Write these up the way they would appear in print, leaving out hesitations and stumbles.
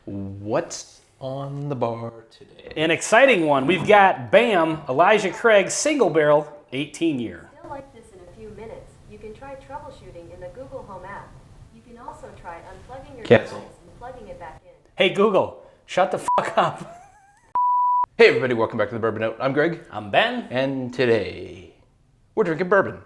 What's on the bar today? An exciting one. We've got BAM, Elijah Craig, single barrel, 18 year. If you'll like this in a few minutes, you can try troubleshooting in the Google Home app. You can also try unplugging your Cancel. device and plugging it back in. Hey Google, shut the fuck up. Hey everybody, welcome back to the Bourbon Note. I'm Greg. I'm Ben. And today, we're drinking bourbon.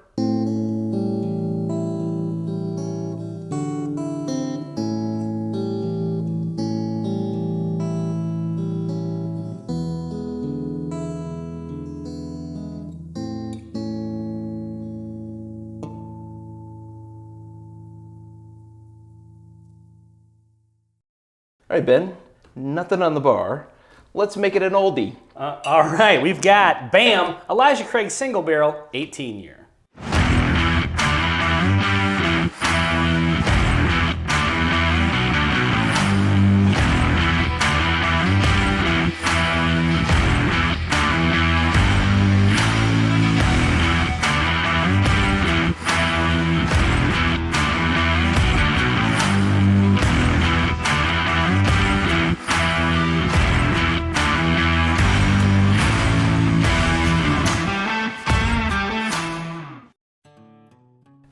All right, Ben, nothing on the bar. Let's make it an oldie. All right, we've got BAM, Elijah Craig, single barrel, 18 year.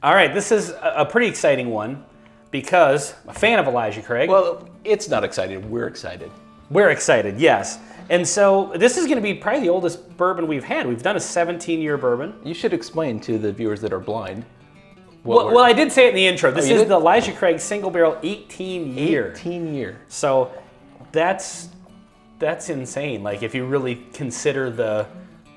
All right, this is a pretty exciting one because I'm a fan of Elijah Craig. Well, it's not excited. We're excited. We're excited, yes. And so this is going to be probably the oldest bourbon we've had. We've done a 17-year bourbon. You should explain to the viewers that are blind. Well, I did say it in the intro. This you is did? the Elijah Craig single barrel 18 year. 18 year. So that's insane. Like if you really consider the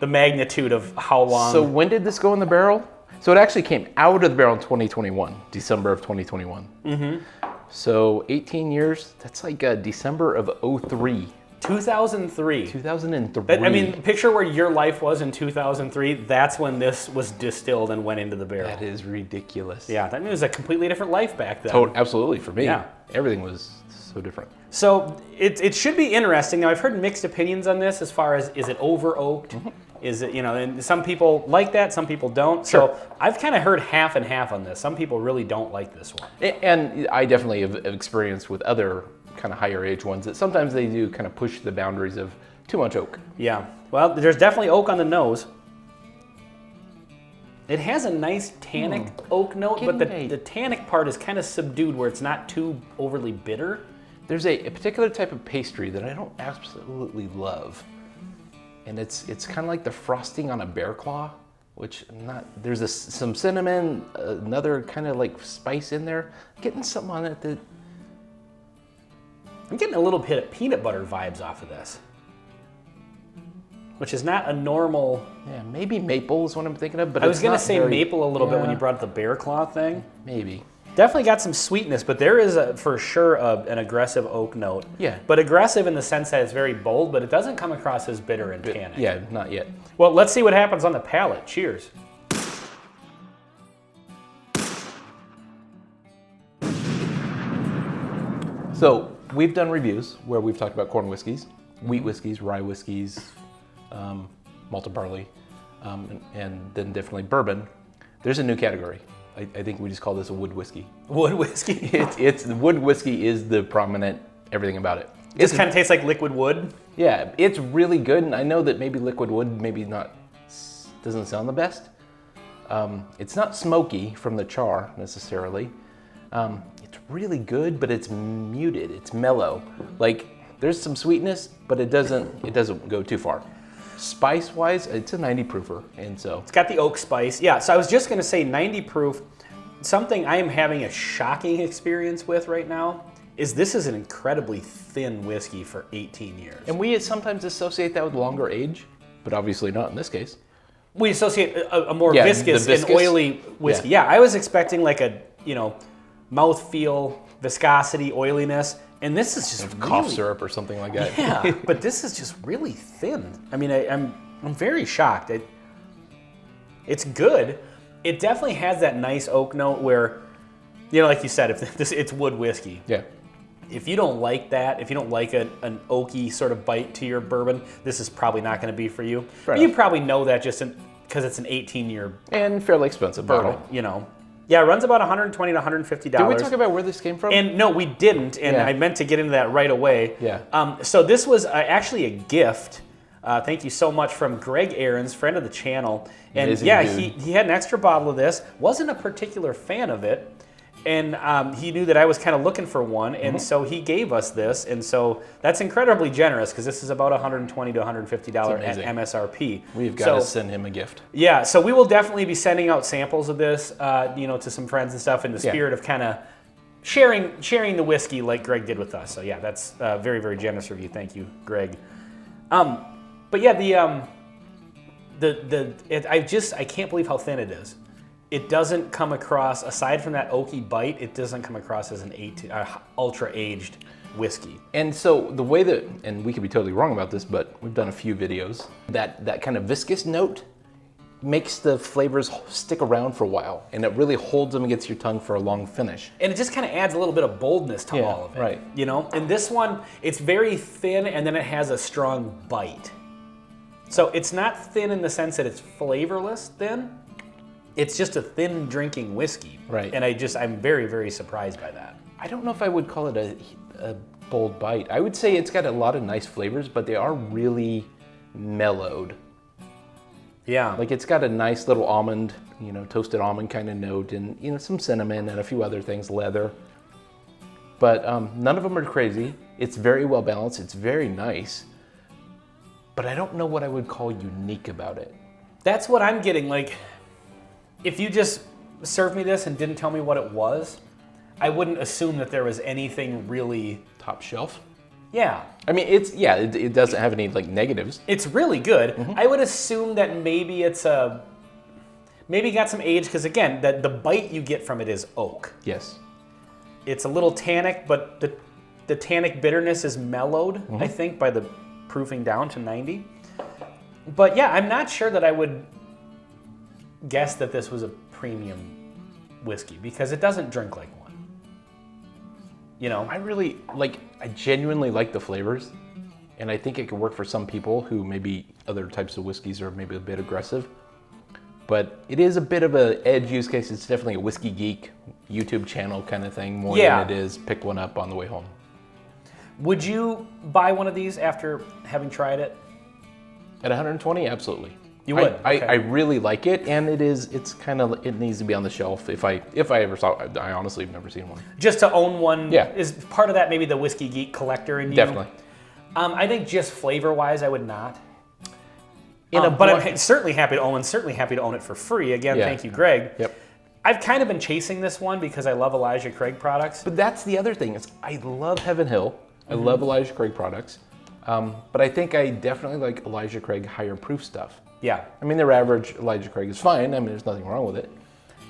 magnitude of how long. So when did this go in the barrel? So it actually came out of the barrel in 2021, December of 2021. Mm-hmm. So 18 years, that's like December of 03. 2003. 2003. I mean, picture where your life was in 2003. That's when this was distilled and went into the barrel. That is ridiculous. Yeah, that was a completely different life back then. Absolutely, for me. Yeah. Everything Everything was so different. So it should be interesting. Now, I've heard mixed opinions on this as far as, is it over oaked? Mm-hmm. Is it, and some people like that, some people don't. Sure. So I've kind of heard half and half on this. Some people really don't like this one. And I definitely have experienced with other kind of higher age ones that sometimes they do kind of push the boundaries of too much oak. Yeah. Well, there's definitely oak on the nose. It has a nice tannic oak note, but the tannic part is kind of subdued where it's not too overly bitter. There's a particular type of pastry that I don't absolutely love. And it's kind of like the frosting on a bear claw, which there's some cinnamon, another kind of like spice in there. Getting something on it that... I'm getting a little bit of peanut butter vibes off of this, which is not a normal... Yeah, maybe maple is what I'm thinking of, but I was going to say maple a little bit when you brought up the bear claw thing. Maybe. Definitely got some sweetness, but there is for sure an aggressive oak note. Yeah. But aggressive in the sense that it's very bold, but it doesn't come across as bitter and tannic. Yeah, not yet. Well, let's see what happens on the palate. Cheers. So we've done reviews where we've talked about corn whiskeys, wheat whiskeys, rye whiskeys, malted barley, and then definitely bourbon. There's a new category. I think we just call this a wood whiskey. Wood whiskey? It's the wood whiskey is the prominent everything about it. This kind of tastes like liquid wood? Yeah, it's really good, and I know that maybe liquid wood doesn't sound the best. It's not smoky from the char necessarily. It's really good, but it's muted. It's mellow. Like there's some sweetness, but it doesn't go too far. Spice-wise, it's a 90 proofer, and so it's got the oak spice. Yeah, so I was just going to say 90 proof. Something I am having a shocking experience with right now is this is an incredibly thin whiskey for 18 years. And we sometimes associate that with longer age, but obviously not in this case. We associate a more viscous and oily whiskey. Yeah, I was expecting like a mouthfeel, viscosity, oiliness. And this is just cough syrup or something like that. Yeah, but this is just really thin. I mean, I'm very shocked. It's good. It definitely has that nice oak note where, like you said, it's wood whiskey. Yeah. If you don't like that, if you don't like an oaky sort of bite to your bourbon, this is probably not going to be for you. But you probably know that just because it's an 18-year and fairly expensive bourbon, bottle. Yeah, it runs about $120 to $150. Did we talk about where this came from? And no, we didn't, and Yeah. I meant to get into that right away. Yeah. So this was actually a gift. Thank you so much from Greg Aarons, friend of the channel. And Amazing yeah, dude. he had an extra bottle of this. Wasn't a particular fan of it, and he knew that I was kind of looking for one, and so he gave us this. And so that's incredibly generous because this is about $120 to $150 at amazing. MSRP. We've got to send him a gift. Yeah, so we will definitely be sending out samples of this, to some friends and stuff in the Yeah. spirit of kind of sharing the whiskey like Greg did with us. So yeah, that's very, very generous of you. Thank you, Greg. But yeah, I can't believe how thin it is. It doesn't come across, aside from that oaky bite, it doesn't come across as an ultra aged whiskey. And so the way that, and we could be totally wrong about this, but we've done a few videos, that kind of viscous note makes the flavors stick around for a while, and it really holds them against your tongue for a long finish. And it just kind of adds a little bit of boldness to all of it. Right. And this one, it's very thin, and then it has a strong bite. So it's not thin in the sense that it's flavorless thin. It's just a thin drinking whiskey. Right. And I'm very, very surprised by that. I don't know if I would call it a bold bite. I would say it's got a lot of nice flavors, but they are really mellowed. Yeah. Like it's got a nice little almond, toasted almond kind of note, and some cinnamon and a few other things, leather. But none of them are crazy. It's very well balanced. It's very nice. But I don't know what I would call unique about it. That's what I'm getting. Like, if you just served me this and didn't tell me what it was, I wouldn't assume that there was anything really. Top shelf. Yeah. I mean, it doesn't have any negatives. It's really good. I would assume that maybe maybe got some age, because again, the bite you get from it is oak. Yes. It's a little tannic, but the tannic bitterness is mellowed, I think, by the proofing down to 90. But yeah, I'm not sure that I would guess that this was a premium whiskey, because it doesn't drink like one. I genuinely like the flavors, and I think it could work for some people who maybe other types of whiskeys are maybe a bit aggressive. But it is a bit of an edge use case. It's definitely a Whiskey Geek YouTube channel kind of thing more than it is pick one up on the way home. Would you buy one of these after having tried it? At 120, absolutely. You would? I really like it, and it needs to be on the shelf. If I ever saw it, I honestly have never seen one. Just to own one, Yeah. is part of that maybe the Whiskey Geek collector in you? Definitely. I think just flavor-wise, I would not. But I'm certainly happy to own it for free. Again, Yeah. Thank you, Greg. Yep. I've kind of been chasing this one because I love Elijah Craig products. But that's the other thing, is I love Heaven Hill. I love Elijah Craig products. But I think I definitely like Elijah Craig higher proof stuff. Yeah. I mean, their average Elijah Craig is fine. I mean, there's nothing wrong with it.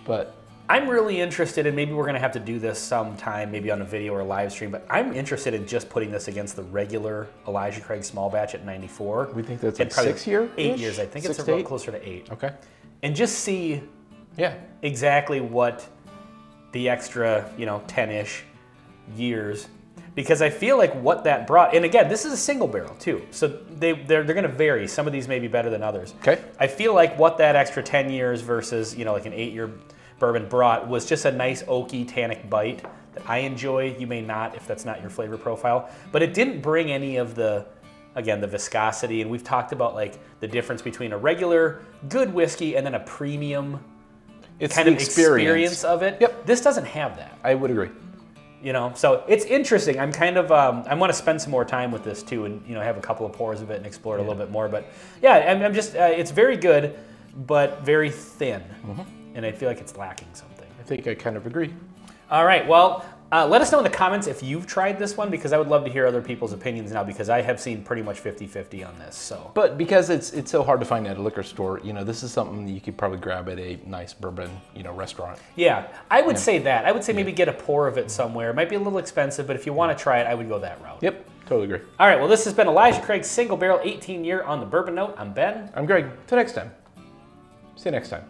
But I'm really interested in, maybe we're going to have to do this sometime, maybe on a video or a live stream, but I'm interested in just putting this against the regular Elijah Craig small batch at 94. we think that's And like probably 6 year? 8 years. I think it's about closer to 8. Okay. And just see Yeah. exactly what the extra, 10-ish years, because I feel like what that brought, and again, this is a single barrel too, so they're going to vary. Some of these may be better than others. Okay. I feel like what that extra 10 years versus, like an 8-year bourbon brought was just a nice oaky tannic bite that I enjoy. You may not, if that's not your flavor profile, but it didn't bring any of the viscosity, and we've talked about the difference between a regular good whiskey and then a premium It's kind the of experience of it. Yep. This doesn't have that. I would agree. So it's interesting. I'm kind of, I want to spend some more time with this too, and have a couple of pours of it and explore it a little bit more. But yeah, I'm just, it's very good, but very thin, and I feel like it's lacking something. I think I kind of agree. All right, well, let us know in the comments if you've tried this one, because I would love to hear other people's opinions now, because I have seen pretty much 50-50 on this. So, But because it's so hard to find at a liquor store, this is something that you could probably grab at a nice bourbon, restaurant. yeah, I would say that. I would say maybe get a pour of it somewhere. It might be a little expensive, but if you want to try it, I would go that route. Yep, totally agree. All right, well, this has been Elijah Craig's Single Barrel 18-Year on the Bourbon Note. I'm Ben. I'm Greg. Till next time. See you next time.